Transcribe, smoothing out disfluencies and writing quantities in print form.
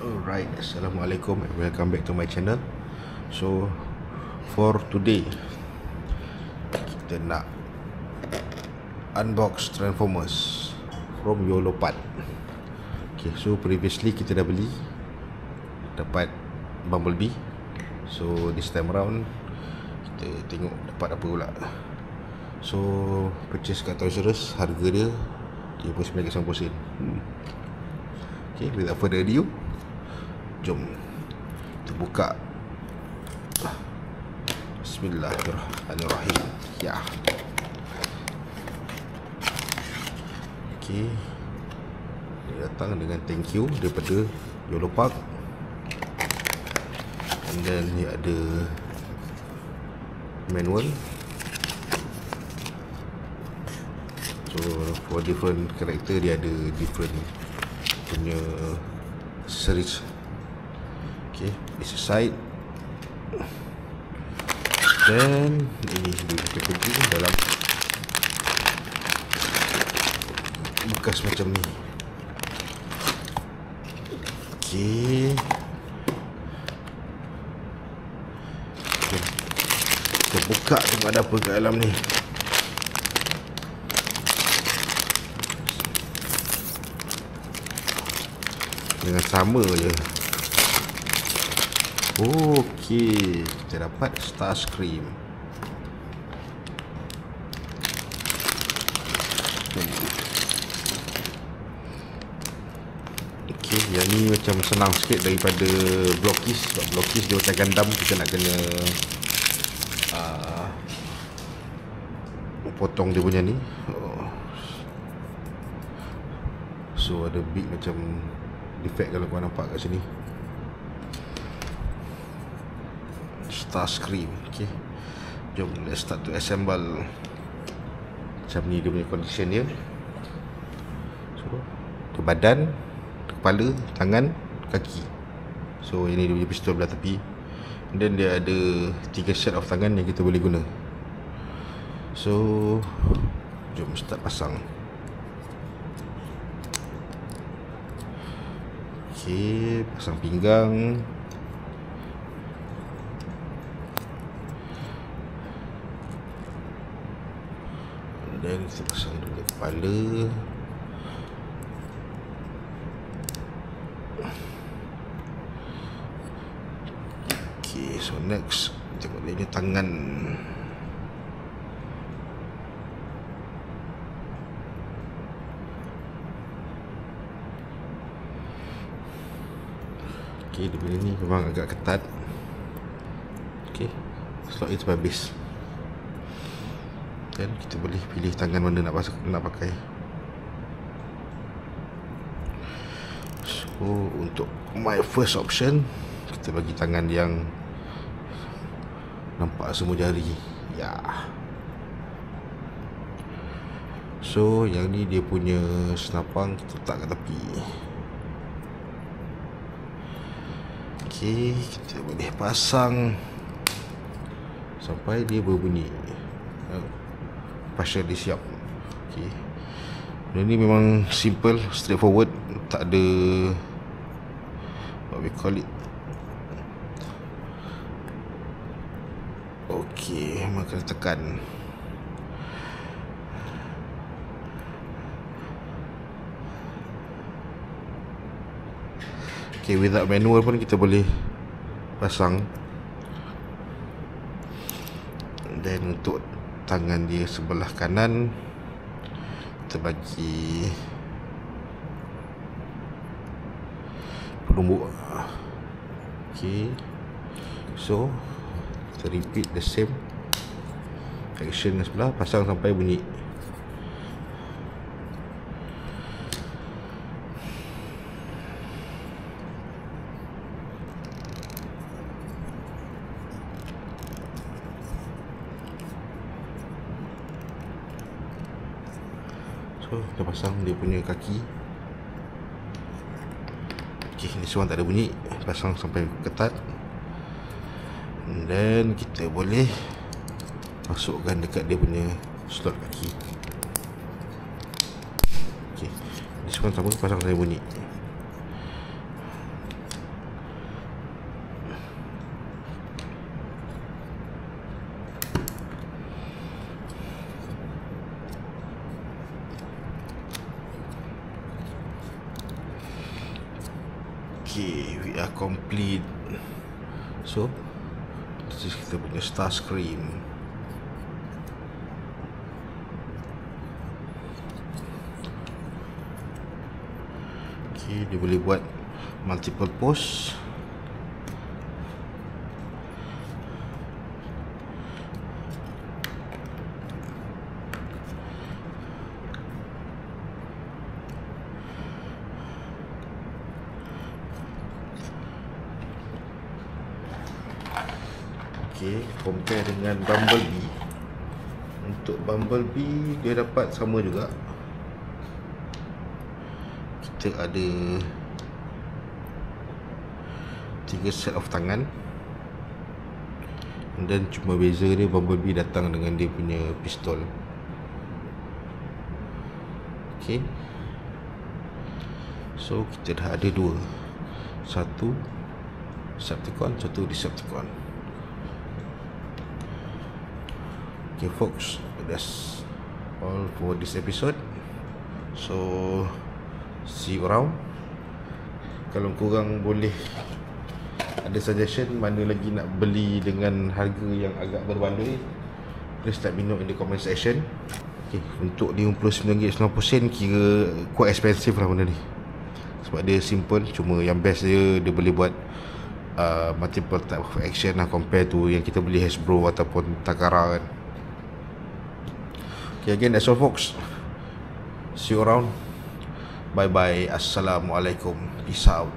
Alright, Assalamualaikum and welcome back to my channel. So for today kita nak unbox Transformers from Yolopart. Okay, so previously kita dah beli, dapat Bumblebee. So this time around kita tengok dapat apa pula. So purchase kat Toys R Us, harga dia RM39.90. Okay, without further ado, jom kita buka. Bismillahirrahmanirrahim. Ya. Okay, dia datang dengan thank you daripada Yolopart. And then ni ada manual. So for different character dia ada different punya series. Okay, this side. Dan ini kita pergi dalam bekas macam ni. Okay, kita buka tengok ada apa kat dalam ni. Dengan sama je. Okey, kita dapat Starscream. Okey, yang ni macam senang sikit daripada Blockies. Sebab Blockies dia macam Gundam, kita nak kena potong dia punya ni. So ada big macam defect kalau korang nampak kat sini. Starscream. Okay, jom let's start to assemble. Macam ni dia punya condition dia. So tu badan, kepala, tangan, kaki. So ini dia punya pistol belah tepi. Dan dia ada 3 set of tangan yang kita boleh guna. So jom start pasang. Okay, pasang pinggang. Dan kita pasang dulu kepala. Okay, so next tengok dia punya tangan. Okay, dia punya ni memang agak ketat. Okay, slot itu habis. Dan kita boleh pilih tangan mana nak pakai. So untuk my first option, kita bagi tangan yang nampak semua jari. Ya. So yang ni dia punya senapang kita letak kat tepi. Okay, kita boleh pasang sampai dia berbunyi. Partially siap. Okay, dan ni memang simple, straightforward, tak ada what we call it. Okay, maka tekan. Okay, without manual pun kita boleh pasang. Dan untuk tangan dia sebelah kanan, kita bagi penumbuk. Okay, so kita repeat the same action yang sebelah, pasang sampai bunyi. So kita pasang dia punya kaki. Okay, ni semua tak ada bunyi. Pasang sampai ketat. Dan kita boleh masukkan dekat dia punya slot kaki. Okay, ni semua sama, pasang sampai bunyi. Okay, we are complete. So this is kita punya Starscream. Okay, dia boleh buat multiple pose. Okay, compare dengan Bumblebee. Untuk Bumblebee dia dapat sama juga. Kita ada 3 set of tangan. Dan cuma beza dia, Bumblebee datang dengan dia punya pistol. Okay, so kita dah ada 2. Satu Decepticon, satu Decepticon. Okay folks, that's all for this episode. So see you around. Kalau korang boleh ada suggestion mana lagi nak beli dengan harga yang agak berbanding, please let me know in the comment section. Okay, untuk RM59.90 kira quite expensive lah benda ni, sebab dia simple. Cuma yang best dia boleh buat multiple type of action lah, compare to yang kita beli Hasbro ataupun Takara kan. Okay, again that's all folks. See you around. Bye bye. Assalamualaikum. Peace out.